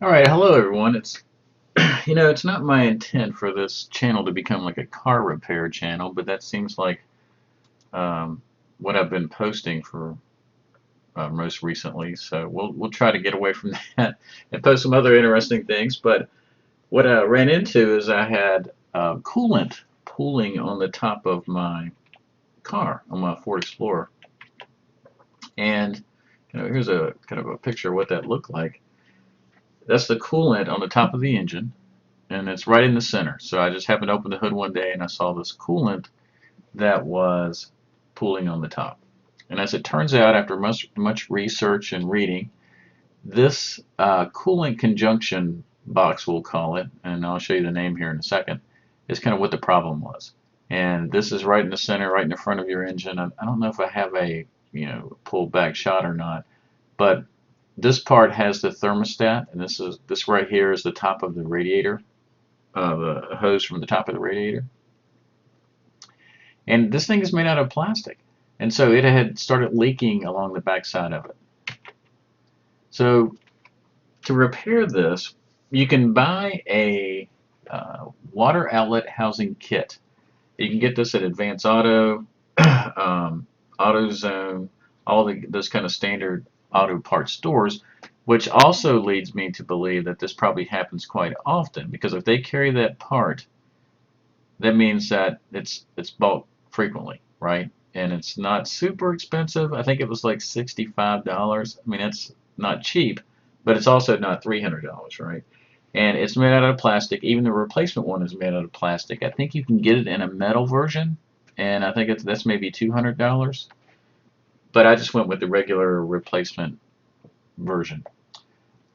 All right, hello everyone. It's it's not my intent for this channel to become like a car repair channel, but that seems like um, what I've been posting for most recently. So we'll try to get away from that and post some other interesting things. But what I ran into is I had coolant pooling on the top of my car on my Ford Explorer, and here's a kind of a picture of what that looked like. That's the coolant on the top of the engine and it's right in the center. So I just happened to open the hood one day and I saw this coolant that was pooling on the top. And as it turns out, after much research and reading, this coolant conjunction box, we'll call it, and I'll show you the name here in a second, is kind of what the problem was. And this is right in the center, right in the front of your engine. I don't know if I have a pulled back shot or not, but this part has the thermostat, and this right here is the top of the radiator, the hose from the top of the radiator. And this thing is made out of plastic. And so it had started leaking along the backside of it. So to repair this, you can buy a water outlet housing kit. You can get this at Advance Auto, AutoZone, those kind of standard auto parts stores, which also leads me to believe that this probably happens quite often because if they carry that part, that means that it's bought frequently, right? And it's not super expensive. I think it was like $65. I mean, it's not cheap, but it's also not $300, right? And it's made out of plastic. Even the replacement one is made out of plastic. I think you can get it in a metal version, and I think that's maybe $200. But I just went with the regular replacement version.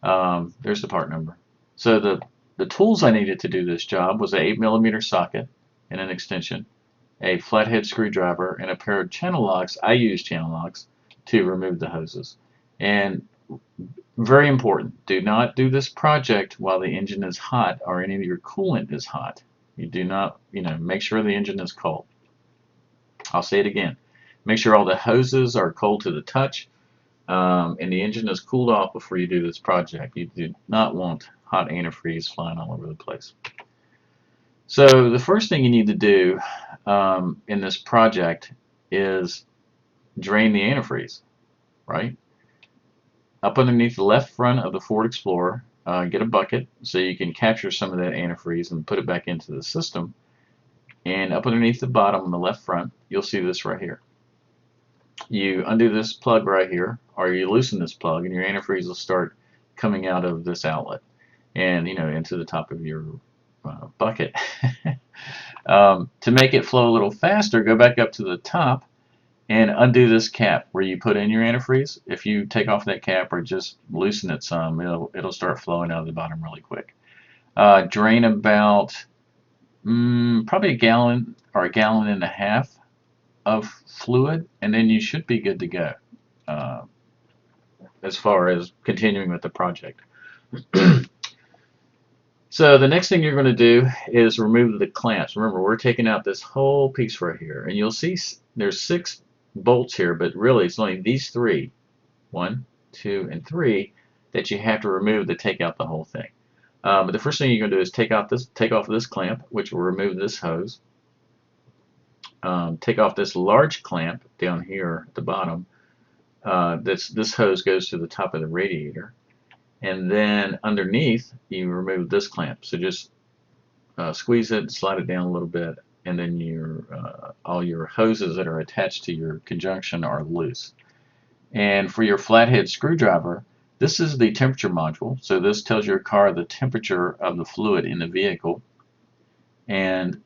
There's the part number. So the tools I needed to do this job was an 8mm socket and an extension, a flathead screwdriver, and a pair of channel locks. I use channel locks to remove the hoses. And very important, do not do this project while the engine is hot or any of your coolant is hot. You do not, make sure the engine is cold. I'll say it again. Make sure all the hoses are cold to the touch and the engine is cooled off before you do this project. You do not want hot antifreeze flying all over the place. So the first thing you need to do in this project is drain the antifreeze, right? Up underneath the left front of the Ford Explorer, get a bucket so you can capture some of that antifreeze and put it back into the system. And up underneath the bottom on the left front, you'll see this right here. You undo this plug right here, or you loosen this plug, and your antifreeze will start coming out of this outlet and into the top of your bucket. To make it flow a little faster, go back up to the top and undo this cap where you put in your antifreeze. If you take off that cap or just loosen it some, it'll start flowing out of the bottom really quick. Drain about probably a gallon or a gallon and a half of fluid, and then you should be good to go as far as continuing with the project. So the next thing you're going to do is remove the clamps. Remember, we're taking out this whole piece right here, and you'll see there's 6 bolts here, but really it's only these 3, 1, 2, and 3, that you have to remove to take out the whole thing. But the first thing you're going to do is take off this clamp, which will remove this hose. Take off this large clamp down here at the bottom. This hose goes to the top of the radiator. And then underneath, you remove this clamp. So just squeeze it, slide it down a little bit, and then all your hoses that are attached to your conjunction are loose. And for your flathead screwdriver, this is the temperature module. So this tells your car the temperature of the fluid in the vehicle. And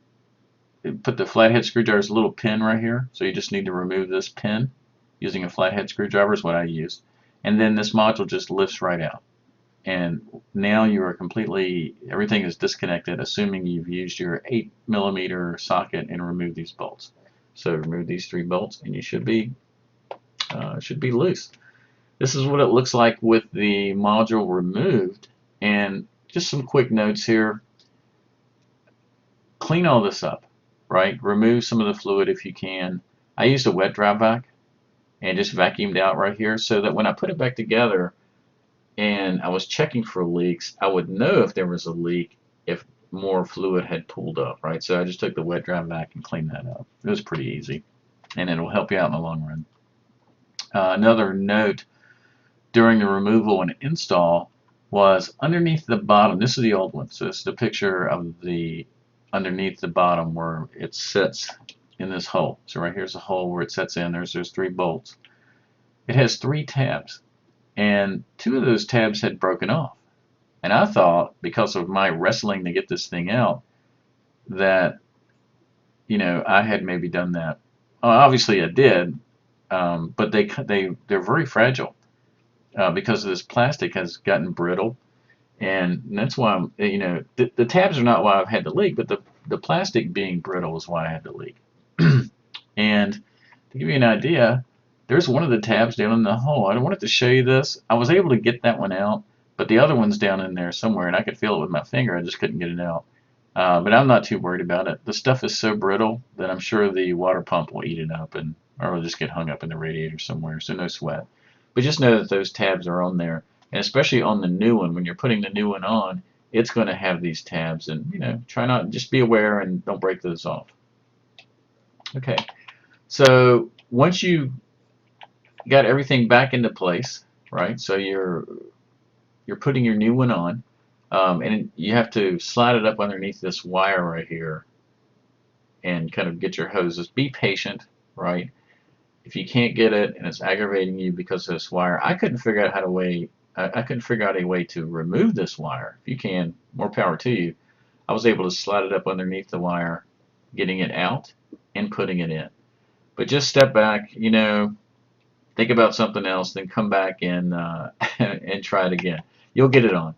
put the flathead screwdriver's little pin right here. So you just need to remove this pin using a flathead screwdriver is what I used. And then this module just lifts right out. And now you are everything is disconnected, assuming you've used your 8mm socket and removed these bolts. So remove these 3 bolts, and you should be loose. This is what it looks like with the module removed. And just some quick notes here. Clean all this up, right? Remove some of the fluid if you can. I used a wet dry vac and just vacuumed out right here so that when I put it back together, and I was checking for leaks, I would know if there was a leak if more fluid had pooled up, right? So I just took the wet dry vac and cleaned that up. It was pretty easy, and it'll help you out in the long run. Another note during the removal and install was underneath the bottom. This is the old one, so this is the picture of the underneath the bottom where it sits in this hole. So right here's the hole where it sets in. There's 3 bolts. It has 3 tabs, and 2 of those tabs had broken off. And I thought, because of my wrestling to get this thing out, that I had maybe done that. Obviously, I did, but they're very fragile because this plastic has gotten brittle, and that's why the tabs are not why I've had the leak, but the plastic being brittle is why I had the leak. And to give you an idea, there's one of the tabs down in the hole. I wanted to show you this. I was able to get that one out, but the other one's down in there somewhere, and I could feel it with my finger. I just couldn't get it out. But I'm not too worried about it. The stuff is so brittle that I'm sure the water pump will eat it up, or it'll just get hung up in the radiator somewhere, so no sweat. But just know that those tabs are on there, and especially on the new one, when you're putting the new one on, it's going to have these tabs, and try not, just be aware and don't break those off. Okay, so once you got everything back into place, right? So you're putting your new one on, and you have to slide it up underneath this wire right here and kind of get your hoses. Be patient, right? If you can't get it and it's aggravating you because of this wire, I couldn't figure out I couldn't figure out a way to remove this wire. If you can, more power to you. I was able to slide it up underneath the wire, getting it out and putting it in. But just step back, think about something else, then come back and and try it again. You'll get it on.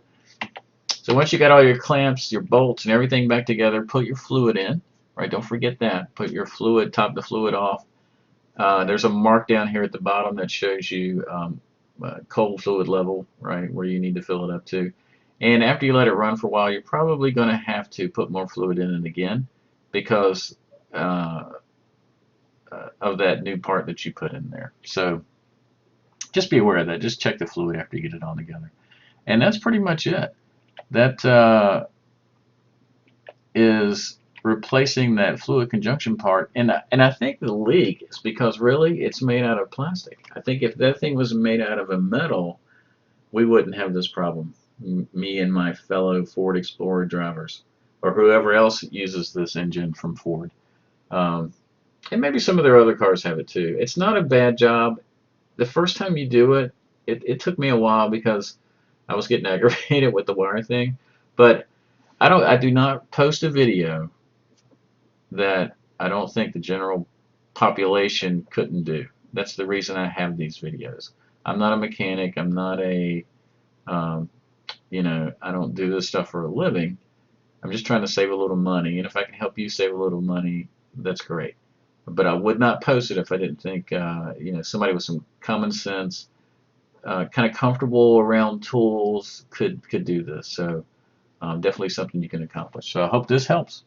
So once you got all your clamps, your bolts, and everything back together, put your fluid in. Right? Don't forget that. Put your fluid, top the fluid off. There's a mark down here at the bottom that shows you cold fluid level, right, where you need to fill it up to. And after you let it run for a while, you're probably going to have to put more fluid in it again because of that new part that you put in there. So just be aware of that. Just check the fluid after you get it all together. And that's pretty much it. That is replacing that fluid conjunction part, and I think the leak is because really it's made out of plastic. I think if that thing was made out of a metal, we wouldn't have this problem. Me and my fellow Ford Explorer drivers, or whoever else uses this engine from Ford, and maybe some of their other cars have it too. It's not a bad job. The first time you do it, it took me a while because I was getting aggravated with the wire thing, but I do not post a video that I don't think the general population couldn't do. That's the reason I have these videos. I'm not a mechanic. I'm not a, I don't do this stuff for a living. I'm just trying to save a little money, and if I can help you save a little money, that's great. But I would not post it if I didn't think, somebody with some common sense, kind of comfortable around tools could do this. So definitely something you can accomplish. So I hope this helps.